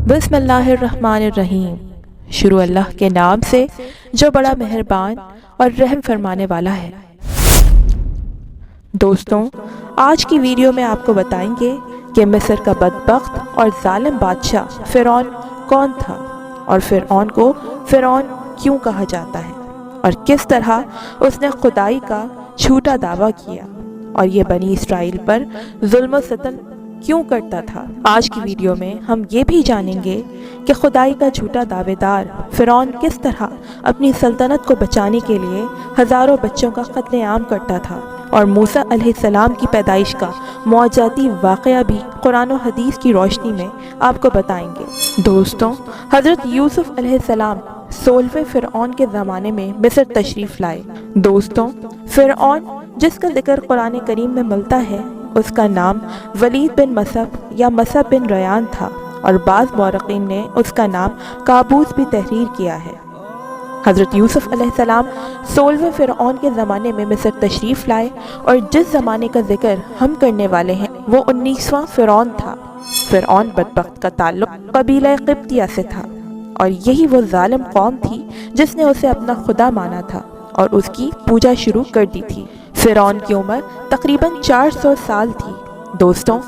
बिस्मिल्लाहिर्रहमानिर्रहीम। शुरू अल्लाह के नाम से जो बड़ा मेहरबान और रहम फरमाने वाला है। दोस्तों, आज की वीडियो में आपको बताएंगे कि मिस्र का बदबख्त और जालिम बादशाह फ़िरौन कौन था और फ़िरौन को फ़िरौन क्यों कहा जाता है और किस तरह उसने खुदाई का झूठा दावा किया और ये बनी इसराइल पर जुल्म सितम क्यों करता था। आज की वीडियो में हम ये भी जानेंगे कि खुदाई का झूठा दावेदार फ़िरौन किस तरह अपनी सल्तनत को बचाने के लिए हज़ारों बच्चों का कत्लेआम करता था और मूसा अलैहिस्सलाम की पैदाइश का मौजज़ाती वाक़या भी कुरान और हदीस की रोशनी में आपको बताएंगे। दोस्तों, हज़रत यूसुफ़ अलैहिस्सलाम 16वें फ़िरऔन के ज़माने में मिस्र तशरीफ़ लाए। दोस्तों, फ़िरऔन जिसका जिक्र कुरान करीम में मिलता है उसका नाम वलीद बिन मसब या मसब बिन रयान था और बाज़ मौरख़ीन ने उसका नाम काबूस भी तहरीर किया है। हज़रत यूसुफ़ अलैहिस्सलाम 16वें फ़िरऔन के ज़माने में मिस्र तशरीफ़ लाए और जिस ज़माने का जिक्र हम करने वाले हैं वो 19वां फ़िरऔन था। फ़िरऔन बदबख्त का ताल्लुक़ कबीला क़िब्तिया से था और यही वो ज़ालिम कौम थी जिसने उसे अपना खुदा माना था और उसकी पूजा शुरू कर दी थी। फ़िरौन की उम्र तकरीबन 400 साल थी। दोस्तों,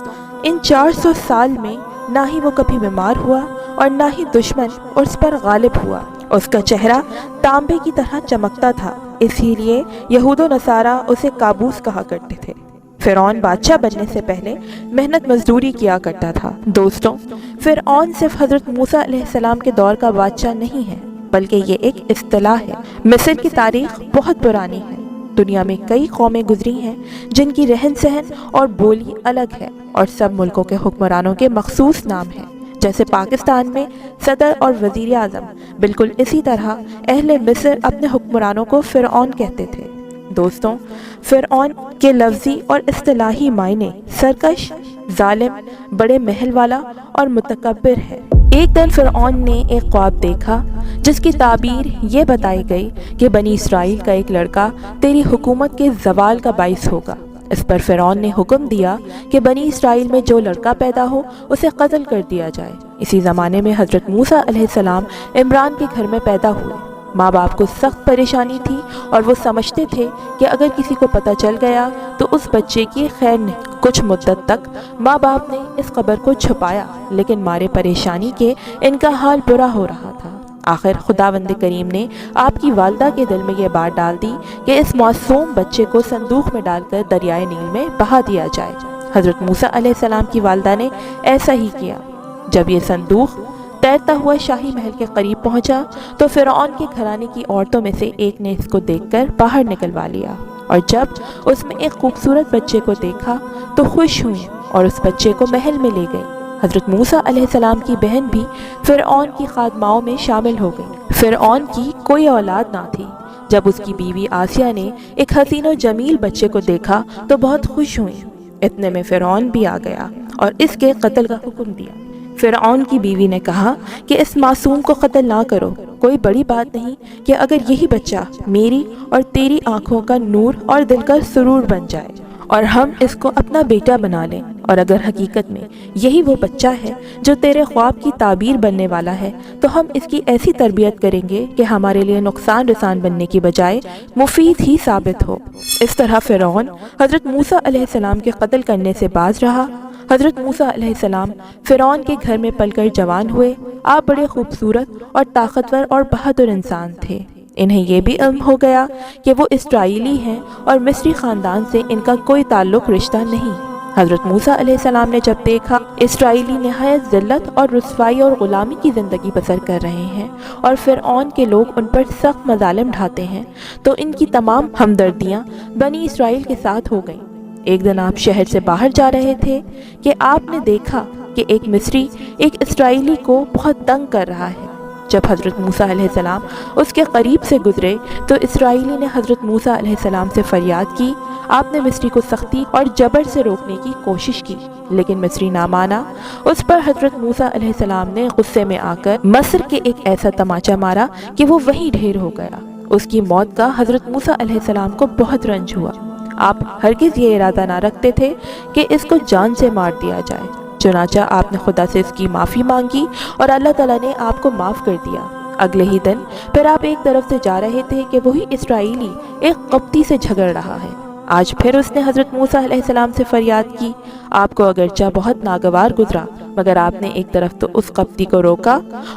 इन 400 साल में ना ही वो कभी बीमार हुआ और ना ही दुश्मन उस पर गालिब हुआ। उसका चेहरा तांबे की तरह चमकता था, इसीलिए यहूद व नसारा उसे काबूस कहा करते थे। फ़िरौन बादशाह बनने से पहले मेहनत मजदूरी किया करता था। दोस्तों, फ़िरौन सिर्फ हज़रत मूसा अलैहिस्सलाम के दौर का बादशाह नहीं है बल्कि ये एक इस्तिलाह है। मिस्र की तारीख बहुत पुरानी है। दुनिया में कई कौमें गुजरी हैं जिनकी रहन सहन और बोली अलग है और सब मुल्कों के हुक्मरानों के मखसूस नाम हैं। जैसे पाकिस्तान में सदर और वज़ीर आज़म, बिल्कुल इसी तरह अहले मिस्र अपने हुक्मरानों को फ़िरऔन कहते थे। दोस्तों, फ़िरऔन के लफ्ज़ी और इस्तिलाही मायने सरकश, जालिम, बड़े महल वाला और मुतकब्बिर है। एक दिन फ़िरऔन ने एक ख्वाब देखा जिसकी ताबीर ये बताई गई कि बनी इसराइल का एक लड़का तेरी हुकूमत के ज़वाल का बाइस होगा। इस पर फ़िरऔन ने हुक्म दिया कि बनी इसराइल में जो लड़का पैदा हो उसे कत्ल कर दिया जाए। इसी ज़माने में हज़रत मूसा अलैहिस्सलाम इमरान के घर में पैदा हुए। माँ बाप को सख्त परेशानी थी और वो समझते थे कि अगर किसी को पता चल गया तो उस बच्चे की खैर नहीं। कुछ मुद्दत तक माँ बाप ने इस खबर को छुपाया, लेकिन मारे परेशानी के इनका हाल बुरा हो रहा था। आखिर खुदावंद करीम ने आपकी वालदा के दिल में ये बात डाल दी कि इस मासूम बच्चे को संदूक में डालकर दरियाए नील में बहा दिया जाए। हज़रत मूसा अलैहिस्सलाम की वालदा ने ऐसा ही किया। जब ये संदूक तैरता हुआ शाही महल के करीब पहुंचा तो फ़िरऔन के घराने की औरतों में से एक ने इसको देखकर बाहर निकलवा लिया और जब उसमें एक खूबसूरत बच्चे को देखा तो खुश हुई और उस बच्चे को महल में ले गई। हज़रत मूसा अलैहिस्सलाम की बहन भी फ़िरऔन की खादमाओं में शामिल हो गई। फ़िरऔन की कोई औलाद ना थी। जब उसकी बीवी आसिया ने एक हसीन और जमील बच्चे को देखा तो बहुत खुश हुई। इतने में फ़िरऔन भी आ गया और इसके कत्ल का हुक्म दिया। फ़िरऔन की बीवी ने कहा कि इस मासूम को कत्ल ना करो, कोई बड़ी बात नहीं कि अगर यही बच्चा मेरी और तेरी आंखों का नूर और दिल का सुरूर बन जाए और हम इसको अपना बेटा बना लें और अगर हकीकत में यही वो बच्चा है जो तेरे ख्वाब की ताबीर बनने वाला है तो हम इसकी ऐसी तरबियत करेंगे कि हमारे लिए नुकसान रसान बनने की बजाय मुफीद ही साबित हो। इस तरह फ़िरऔन हज़रत मूसा अलैहिस्सलाम के कत्ल करने से बाज रहा। हज़रत मूसा अलैहिस्सलाम फ़िरऔन के घर में पलकर जवान हुए। आप बड़े खूबसूरत और ताकतवर और बहादुर इंसान थे। इन्हें यह भी इल्म हो गया कि वो इसराइली हैं और मिस्री ख़ानदान से इनका कोई ताल्लुक़ रिश्ता नहीं। हज़रत मूसा अलैहिस्सलाम ने जब देखा इसराइली नहायत ज़िल्लत और रुसवाई और ग़ुलामी की ज़िंदगी बसर कर रहे हैं और फ़िरऔन के लोग उन पर सख्त मज़ालिम ढाते हैं तो इनकी तमाम हमदर्दियाँ बनी इसराइल के साथ हो गईं। एक दिन आप शहर से बाहर जा रहे थे कि आपने देखा कि एक मिस्री एक इसराइली को बहुत तंग कर रहा है। जब हज़रत मूसा अलैहिस्सलाम उसके करीब से गुजरे तो इसराइली ने हज़रत मूसा अलैहिस्सलाम से फरियाद की। आपने मिस्री को सख्ती और जबर से रोकने की कोशिश की लेकिन मिस्री ना माना। उस पर हज़रत मूसा अलैहिस्सलाम ने गुस्से में आकर मस्र के एक ऐसा तमाचा मारा कि वो वहीं ढेर हो गया। उसकी मौत का हज़रत मूसा अलैहिस्सलाम को बहुत रंज हुआ। आप हरगिज़ ये इरादा ना रखते थे कि इसको जान से मार दिया जाए। चुनाचा आपने खुदा से इसकी माफ़ी मांगी और अल्लाह ताला ने आपको माफ़ कर दिया। अगले ही दिन फिर आप एक तरफ से जा रहे थे कि वही इस्राएली एक कब्ती से झगड़ रहा है। आज फिर उसने हज़रत मूसा अलैहिस्सलाम से फरियाद की। आपको अगरचा बहुत नागवार गुजरा, मगर आपने एक तरफ तो उस कब्ती को रोका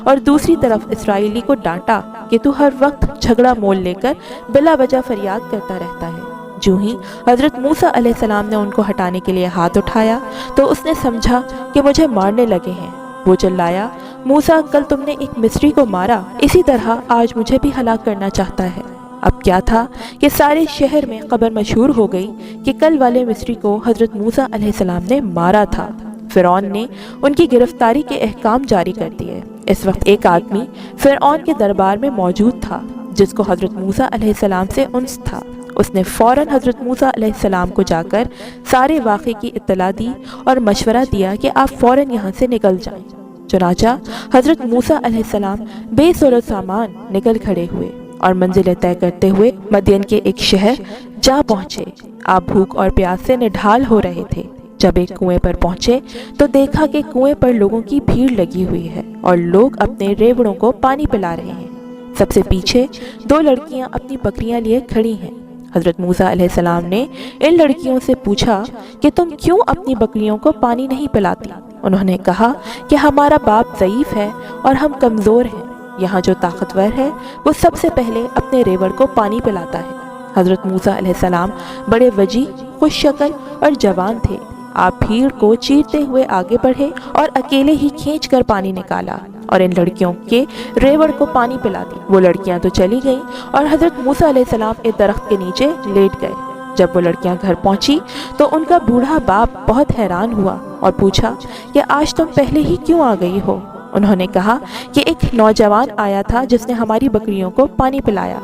और दूसरी तरफ इस्राएली को डांटा कि तू हर वक्त झगड़ा मोल लेकर बिला वजह फरियाद करता रहता है। जो ही हज़रत मूसा अलैहिस्सलाम ने उनको हटाने के लिए हाथ उठाया तो उसने समझा कि मुझे मारने लगे हैं। वो चिल्लाया, मूसा, कल तुमने एक मिस्री को मारा, इसी तरह आज मुझे भी हलाक करना चाहता है। अब क्या था कि सारे शहर में खबर मशहूर हो गई कि कल वाले मिस्री को हज़रत मूसा अलैहिस्सलाम ने मारा था। फ़िरौन ने उनकी गिरफ्तारी के अहकाम जारी कर दिए। इस वक्त एक आदमी फ़िरौन के दरबार में मौजूद था जिसको हज़रत मूसा अलैहिस्सलाम से उन्स था। उसने फ़ौरन हज़रत मूसा अलैहिस्सलाम को जाकर सारे वाक़े की इत्तला दी और मशवरा दिया कि आप फ़ौरन यहाँ से निकल जाएं। चुनाचा हज़रत मूसा अलैहिस्सलाम बेसुरो सामान निकल खड़े हुए और मंजिलें तय करते हुए मदियन के एक शहर जा पहुँचे। आप भूख और प्यास से निढाल हो रहे थे। जब एक कुएं पर पहुँचे तो देखा कि कुएं पर लोगों की भीड़ लगी हुई है और लोग अपने रेवड़ों को पानी पिला रहे हैं। सबसे पीछे 2 लड़कियां अपनी बकरियां लिए खड़ी हैं। हज़रत मूसा अलैहिस्सलाम ने इन लड़कियों से पूछा कि तुम क्यों अपनी बकरियों को पानी नहीं पिलाती? उन्होंने कहा कि हमारा बाप ज़ईफ़ है और हम कमज़ोर हैं। यहाँ जो ताकतवर है वो सबसे पहले अपने रेवड़ को पानी पिलाता है। हज़रत मूसा अलैहिस्सलाम बड़े वजी, खुश शक्ल और जवान थे। आप भीड़ को चीरते हुए आगे बढ़े और अकेले ही खींच कर पानी निकाला और इन लड़कियों के रेवड़ को पानी पिला दी। वो लड़कियां तो चली गईं और हज़रत मूसा अलैहिस्सलाम एक दरख्त के नीचे लेट गए। जब वो लड़कियां घर पहुंची तो उनका बूढ़ा बाप बहुत हैरान हुआ और पूछा कि आज तुम पहले ही क्यों आ गई हो? उन्होंने कहा कि एक नौजवान आया था जिसने हमारी बकरियों को पानी पिलाया।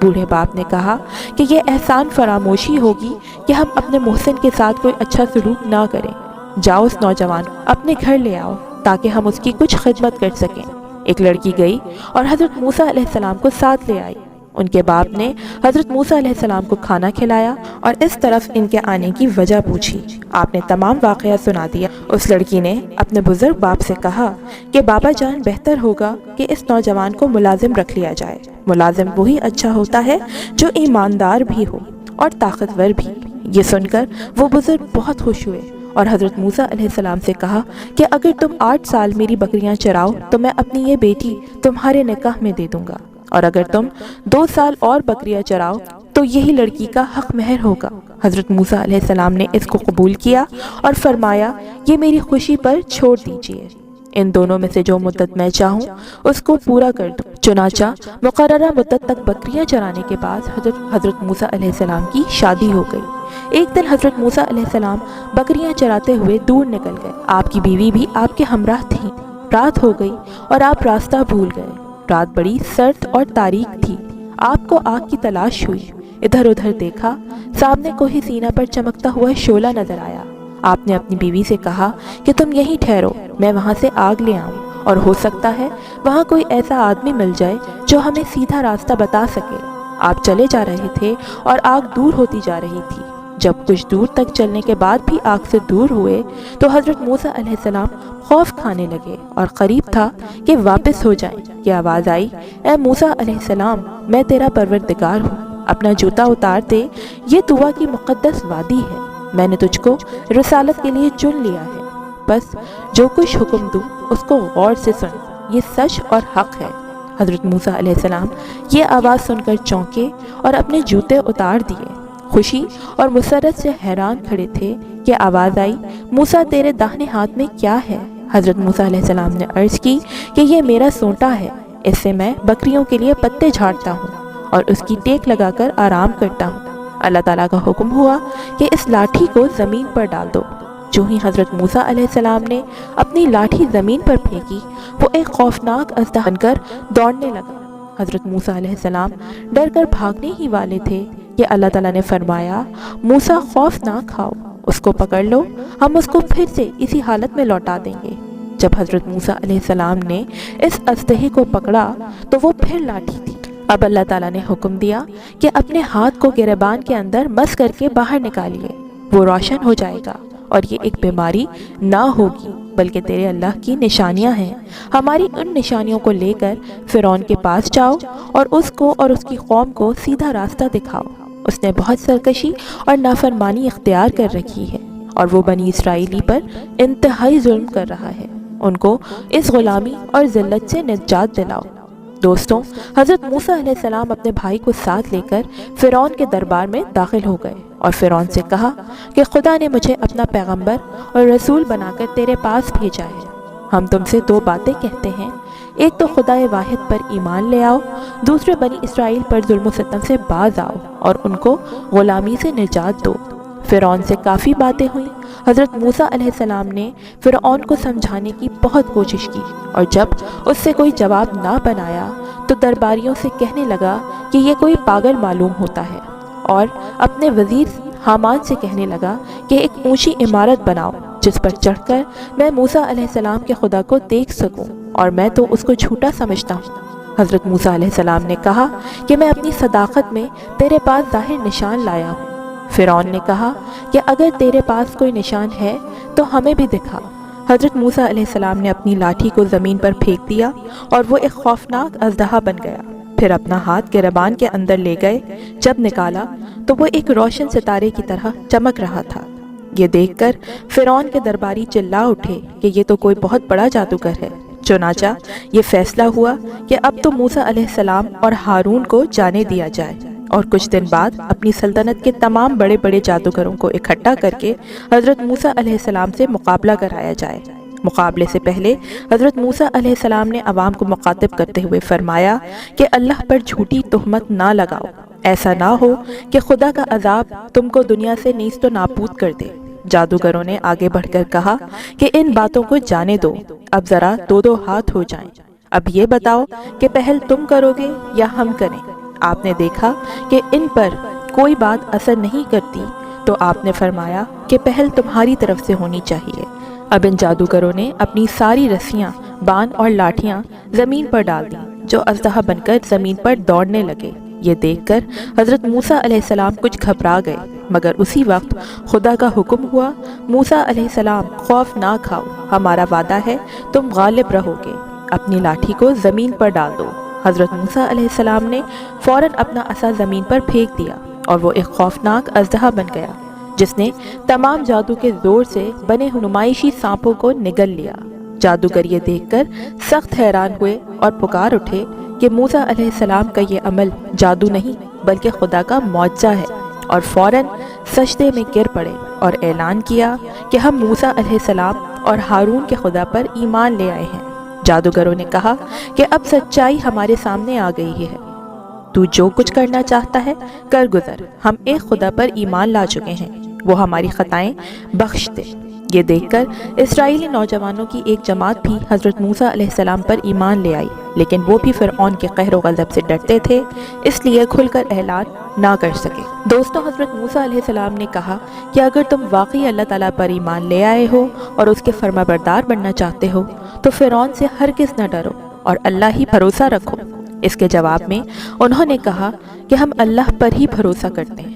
बूढ़े बाप ने कहा कि ये एहसान फरामोशी होगी कि हम अपने मोहसिन के साथ कोई अच्छा सलूक ना करें। जाओ उस नौजवान को अपने घर ले आओ ताकि हम उसकी कुछ खिदमत कर सकें। एक लड़की गई और हज़रत मूसा अलैहिस्सलाम को साथ ले आई। उनके बाप ने हज़रत मूसा अलैहिस्सलाम को खाना खिलाया और इस तरफ इनके आने की वजह पूछी। आपने तमाम वाक़या सुना दिया। उस लड़की ने अपने बुज़ुर्ग बाप से कहा कि बाबा जान, बेहतर होगा कि इस नौजवान को मुलाजिम रख लिया जाए। मुलाजिम वही अच्छा होता है जो ईमानदार भी हो और ताकतवर भी। ये सुनकर वो बुज़ुर्ग बहुत खुश हुए और हज़रत मूसा अलैहिस्सलाम से कहा कि अगर तुम 8 साल मेरी बकरियां चराओ तो मैं अपनी ये बेटी तुम्हारे निकाह में दे दूंगा, और अगर तुम 2 साल और बकरियां चराओ तो यही लड़की का हक महर होगा। हज़रत मूसा अलैहिस्सलाम ने इसको कबूल किया और फरमाया, ये मेरी खुशी पर छोड़ दीजिए। इन दोनों में से जो मुद्दत मैं चाहूँ उसको पूरा कर दूँ। चुनाचा मुकर्ररा मुद्दत तक बकरियां चराने के बाद हज़रत मूसा अलैहिस्सलाम की शादी हो गई। एक दिन हज़रत मूसा अलैहिस्सलाम बकरियां चराते हुए दूर निकल गए। आपकी बीवी भी आपके हमराह थी। रात हो गई और आप रास्ता भूल गए। रात बड़ी सर्द और तारीक थी। आपको आग की तलाश हुई। इधर उधर देखा, सामने कोई सीना पर चमकता हुआ शोला नजर आया। आपने अपनी बीवी से कहा कि तुम यहीं ठहरो, मैं वहाँ से आग ले आऊँ, और हो सकता है वहाँ कोई ऐसा आदमी मिल जाए जो हमें सीधा रास्ता बता सके। आप चले जा रहे थे और आग दूर होती जा रही थी। जब कुछ दूर तक चलने के बाद भी आग से दूर हुए तो हज़रत मूसा अलैहिस्सलाम खौफ खाने लगे और करीब था कि वापस हो जाएं कि आवाज़ आई, ए मूसा अलैहिस्सलाम, मैं तेरा परवरदिगार हूँ, अपना जूता उतार दे, ये तुवा की मुक़द्दस वादी है, मैंने तुझको रिसालत के लिए चुन लिया है। बस जो कुछ हुक्म दूँ उसको गौर से सुन, ये सच और हक है। हज़रत मूसा अलैहिस्सलाम ये आवाज़ सुनकर चौंके और अपने जूते उतार दिए। खुशी और मुसरत से हैरान खड़े थे कि आवाज़ आई, मूसा तेरे दाहिने हाथ में क्या है? हज़रत मूसा अलैहिस्सलाम ने अर्ज़ की कि ये मेरा सोंटा है, इससे मैं बकरियों के लिए पत्ते झाड़ता हूँ और उसकी टेक लगाकर आराम करता हूँ। अल्लाह ताला का हुक्म हुआ कि इस लाठी को ज़मीन पर डाल दो। जो ही हज़रत मूसा अलैहिस्सलाम ने अपनी लाठी ज़मीन पर फेंकी, वो एक खौफनाक अज़दा बनकर दौड़ने लगा। हज़रत मूसा अलैहिस्सलाम डर कर भागने ही वाले थे कि अल्लाह ताला ने फरमाया, मूसा खौफ ना खाओ, उसको पकड़ लो, हम उसको फिर से इसी हालत में लौटा देंगे। जब हज़रत मूसा अलैहिस्सलाम ने इस अज़दहे को पकड़ा तो वो फिर लाठी थी। अब अल्लाह ताला ने हुक्म दिया कि अपने हाथ को गिरबान के अंदर मस करके बाहर निकालिए, वो रोशन हो जाएगा और ये एक बीमारी ना होगी। بلکہ تیرے اللہ کی نشانیاں ہیں۔ ہماری ان نشانیوں کو لے کر فرعون کے پاس جاؤ اور اس کو اور اس کی قوم کو سیدھا راستہ دکھاؤ۔ اس نے بہت سرکشی اور نافرمانی اختیار کر رکھی ہے اور وہ بنی اسرائیلی پر انتہائی ظلم کر رہا ہے۔ ان کو اس غلامی اور ذلت سے نجات دلاؤ۔ دوستوں، حضرت موسیٰ علیہ السلام اپنے بھائی کو ساتھ لے کر فرعون کے دربار میں داخل ہو گئے اور فرعون سے کہا کہ خدا نے مجھے اپنا پیغمبر اور رسول بنا کر تیرے پاس بھیجا ہے۔ ہم تم سے دو باتیں کہتے ہیں، ایک تو خدا واحد پر ایمان لے آؤ، دوسرے بنی اسرائیل پر ظلم و ستم سے باز آؤ اور ان کو غلامی سے نجات دو۔ فرعون سے کافی باتیں ہوئیں۔ حضرت موسیٰ علیہ السلام نے فرعون کو سمجھانے کی بہت کوشش کی، اور جب اس سے کوئی جواب نہ بنایا تو درباریوں سے کہنے لگا کہ یہ کوئی پاگل معلوم ہوتا ہے، اور اپنے وزیر حامان سے کہنے لگا کہ ایک اونچی عمارت بناؤ جس پر چڑھ کر میں موسیٰ علیہ السلام کے خدا کو دیکھ سکوں، اور میں تو اس کو جھوٹا سمجھتا ہوں۔ حضرت موسیٰ علیہ السلام نے کہا کہ میں اپنی صداقت میں تیرے پاس ظاہر نشان لایا ہوں۔ فرعون نے کہا کہ اگر تیرے پاس کوئی نشان ہے تو ہمیں بھی دکھا۔ حضرت موسیٰ علیہ السلام نے اپنی لاٹھی کو زمین پر پھینک دیا اور وہ ایک خوفناک اژدہا بن گیا۔ پھر اپنا ہاتھ گریبان کے اندر لے گئے، جب نکالا تو وہ ایک روشن ستارے کی طرح چمک رہا تھا۔ یہ دیکھ کر فرعون کے درباری چلا اٹھے کہ یہ تو کوئی بہت بڑا جادوگر ہے۔ چنانچہ یہ فیصلہ ہوا کہ اب تو موسیٰ علیہ السلام اور ہارون کو جانے دیا جائے، اور کچھ دن بعد اپنی سلطنت کے تمام بڑے بڑے جادوگروں کو اکٹھا کر کے حضرت موسیٰ علیہ السلام سے مقابلہ کرایا جائے۔ مقابلے سے پہلے حضرت موسیٰ علیہ السلام نے عوام کو مخاطب کرتے ہوئے فرمایا کہ اللہ پر جھوٹی تہمت نہ لگاؤ، ایسا نہ ہو کہ خدا کا عذاب تم کو دنیا سے نیست و نابود کر دے۔ جادوگروں نے آگے بڑھ کر کہا کہ ان باتوں کو جانے دو، اب ذرا دو دو ہاتھ ہو جائیں۔ اب یہ بتاؤ کہ پہل تم کرو گے یا ہم کریں؟ آپ نے دیکھا کہ ان پر کوئی بات اثر نہیں کرتی تو آپ نے فرمایا کہ پہل تمہاری طرف سے ہونی چاہیے۔ اب ان جادوگروں نے اپنی ساری رسیاں، بان اور لاٹھیاں زمین پر ڈال دیں، جو اژدہا بن کر زمین پر دوڑنے لگے۔ یہ دیکھ کر حضرت موسیٰ علیہ السلام کچھ گھبرا گئے، مگر اسی وقت خدا کا حکم ہوا، موسیٰ علیہ السلام خوف نہ کھاؤ، ہمارا وعدہ ہے تم غالب رہو گے، اپنی لاٹھی کو زمین پر ڈال دو۔ حضرت موسیٰ علیہ السلام نے فوراً اپنا عصا زمین پر پھینک دیا اور وہ ایک خوفناک اژدہا بن گیا جس نے تمام جادو کے زور سے بنے نمائشی سانپوں کو نگل لیا۔ جادوگر یہ دیکھ کر سخت حیران ہوئے اور پکار اٹھے کہ موسیٰ علیہ السلام کا یہ عمل جادو نہیں بلکہ خدا کا معجزہ ہے، اور فوراً سجدے میں گر پڑے اور اعلان کیا کہ ہم موسیٰ علیہ السلام اور ہارون کے خدا پر ایمان لے آئے ہیں۔ جادوگروں نے کہا کہ اب سچائی ہمارے سامنے آ گئی ہے، تو جو کچھ کرنا چاہتا ہے کر گزر، ہم ایک خدا پر ایمان لا چکے ہیں، وہ ہماری خطائیں بخش دے۔ یہ دیکھ کر اسرائیلی نوجوانوں کی ایک جماعت بھی حضرت موسیٰ علیہ السلام پر ایمان لے آئی، لیکن وہ بھی فرعون کے قہر و غضب سے ڈرتے تھے، اس لیے کھل کر اعلان نہ کر سکے۔ دوستوں، حضرت موسیٰ علیہ السلام نے کہا کہ اگر تم واقعی اللہ تعالیٰ پر ایمان لے آئے ہو اور اس کے فرما بردار بننا چاہتے ہو تو فرعون سے ہرگز نہ ڈرو اور اللہ ہی بھروسہ رکھو۔ اس کے جواب میں انہوں نے کہا کہ ہم اللہ پر ہی بھروسہ کرتے ہیں۔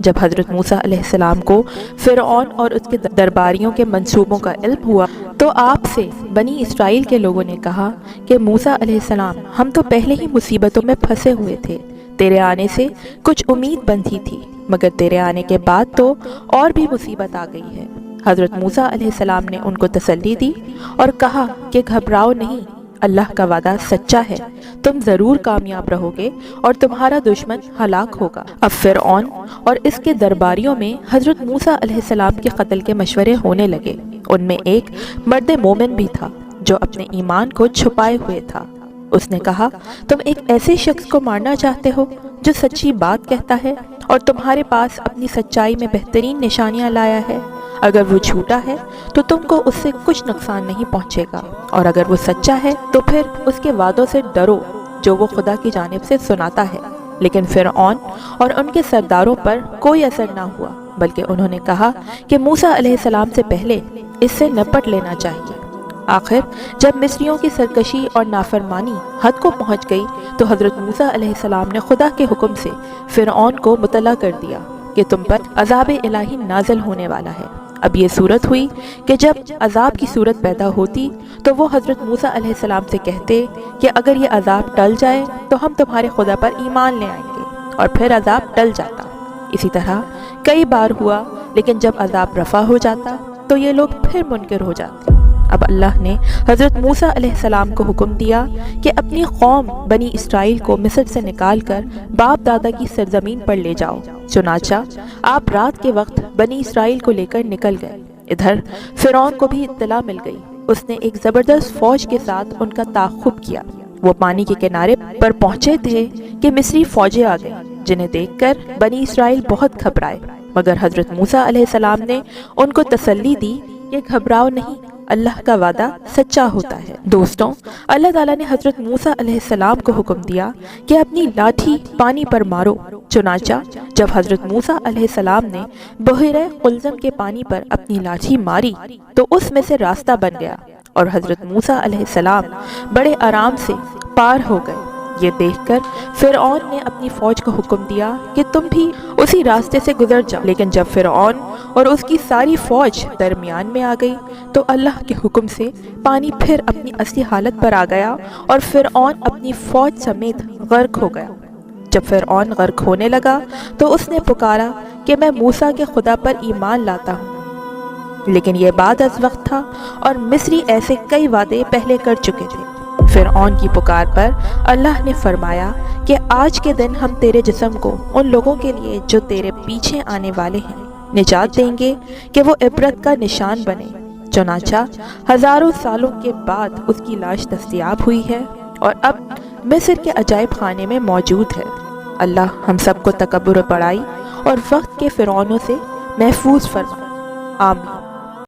جب حضرت موسیٰ علیہ السلام کو فرعون اور اس کے درباریوں کے منصوبوں کا علم ہوا تو آپ سے بنی اسرائیل کے لوگوں نے کہا کہ موسیٰ علیہ السلام، ہم تو پہلے ہی مصیبتوں میں پھنسے ہوئے تھے، تیرے آنے سے کچھ امید بندھی تھی، مگر تیرے آنے کے بعد تو اور بھی مصیبت آ گئی ہے۔ حضرت موسیٰ علیہ السلام نے ان کو تسلی دی اور کہا کہ گھبراؤ نہیں، اللہ کا وعدہ سچا ہے، تم ضرور کامیاب رہو گے اور تمہارا دشمن ہلاک ہوگا۔ اب فرعون اور اس کے درباریوں میں حضرت موسیٰ علیہ السلام کے قتل کے مشورے ہونے لگے۔ ان میں ایک مرد مومن بھی تھا جو اپنے ایمان کو چھپائے ہوئے تھا۔ اس نے کہا، تم ایک ایسے شخص کو مارنا چاہتے ہو جو سچی بات کہتا ہے اور تمہارے پاس اپنی سچائی میں بہترین نشانیاں لایا ہے۔ اگر وہ جھوٹا ہے تو تم کو اس سے کچھ نقصان نہیں پہنچے گا، اور اگر وہ سچا ہے تو پھر اس کے وعدوں سے ڈرو جو وہ خدا کی جانب سے سناتا ہے۔ لیکن فرعون اور ان کے سرداروں پر کوئی اثر نہ ہوا، بلکہ انہوں نے کہا کہ موسیٰ علیہ السلام سے پہلے اس سے نپٹ لینا چاہیے۔ آخر جب مصریوں کی سرکشی اور نافرمانی حد کو پہنچ گئی تو حضرت موسیٰ علیہ السلام نے خدا کے حکم سے فرعون کو مطلع کر دیا کہ تم پر عذاب الہی نازل ہونے والا ہے۔ اب یہ صورت ہوئی کہ جب عذاب کی صورت پیدا ہوتی تو وہ حضرت موسیٰ علیہ السلام سے کہتے کہ اگر یہ عذاب ٹل جائے تو ہم تمہارے خدا پر ایمان لے آئیں گے، اور پھر عذاب ٹل جاتا۔ اسی طرح کئی بار ہوا، لیکن جب عذاب رفع ہو جاتا تو یہ لوگ پھر منکر ہو جاتے۔ اب اللہ نے حضرت موسیٰ علیہ السلام کو حکم دیا کہ اپنی قوم بنی اسرائیل کو مصر سے نکال کر باپ دادا کی سرزمین پر لے جاؤ۔ چنانچہ آپ رات کے وقت بنی اسرائیل کو لے کر نکل گئے۔ ادھر فرعون کو بھی اطلاع مل گئی۔ اس نے ایک زبردست فوج کے ساتھ ان کا تعاقب کیا۔ وہ پانی کے کنارے پر پہنچے تھے کہ مصری فوجیں آ گئیں، جنہیں دیکھ کر بنی اسرائیل بہت گھبرائے، مگر حضرت موسیٰ علیہ السلام نے ان کو تسلی دی کہ گھبراؤ نہیں، اللہ کا وعدہ سچا ہوتا ہے۔ دوستوں، اللہ تعالیٰ نے حضرت موسیٰ علیہ السلام کو حکم دیا کہ اپنی لاٹھی پانی پر مارو۔ چنانچہ جب حضرت موسیٰ علیہ السلام نے بحیرہ قلزم کے پانی پر اپنی لاٹھی ماری تو اس میں سے راستہ بن گیا، اور حضرت موسیٰ علیہ السلام بڑے آرام سے پار ہو گئے۔ یہ دیکھ کر فرعون نے اپنی فوج کو حکم دیا کہ تم بھی اسی راستے سے گزر جاؤ، لیکن جب فرعون اور اس کی ساری فوج درمیان میں آ گئی تو اللہ کے حکم سے پانی پھر اپنی اصلی حالت پر آ گیا اور فرعون اپنی فوج سمیت غرق ہو گیا۔ جب فرعون غرق ہونے لگا تو اس نے پکارا کہ میں موسیٰ کے خدا پر ایمان لاتا ہوں، لیکن یہ بعد از وقت تھا اور مصری ایسے کئی وعدے پہلے کر چکے تھے۔ فرعون کی پکار پر اللہ نے فرمایا کہ آج کے دن ہم تیرے جسم کو ان لوگوں کے لیے جو تیرے پیچھے آنے والے ہیں نجات دیں گے کہ وہ عبرت کا نشان بنے۔ چنانچہ ہزاروں سالوں کے بعد اس کی لاش دستیاب ہوئی ہے اور اب مصر کے عجائب خانے میں موجود ہے۔ اللہ ہم سب کو تکبر و بڑائی اور وقت کے فرعونوں سے محفوظ فرمائے، آمین۔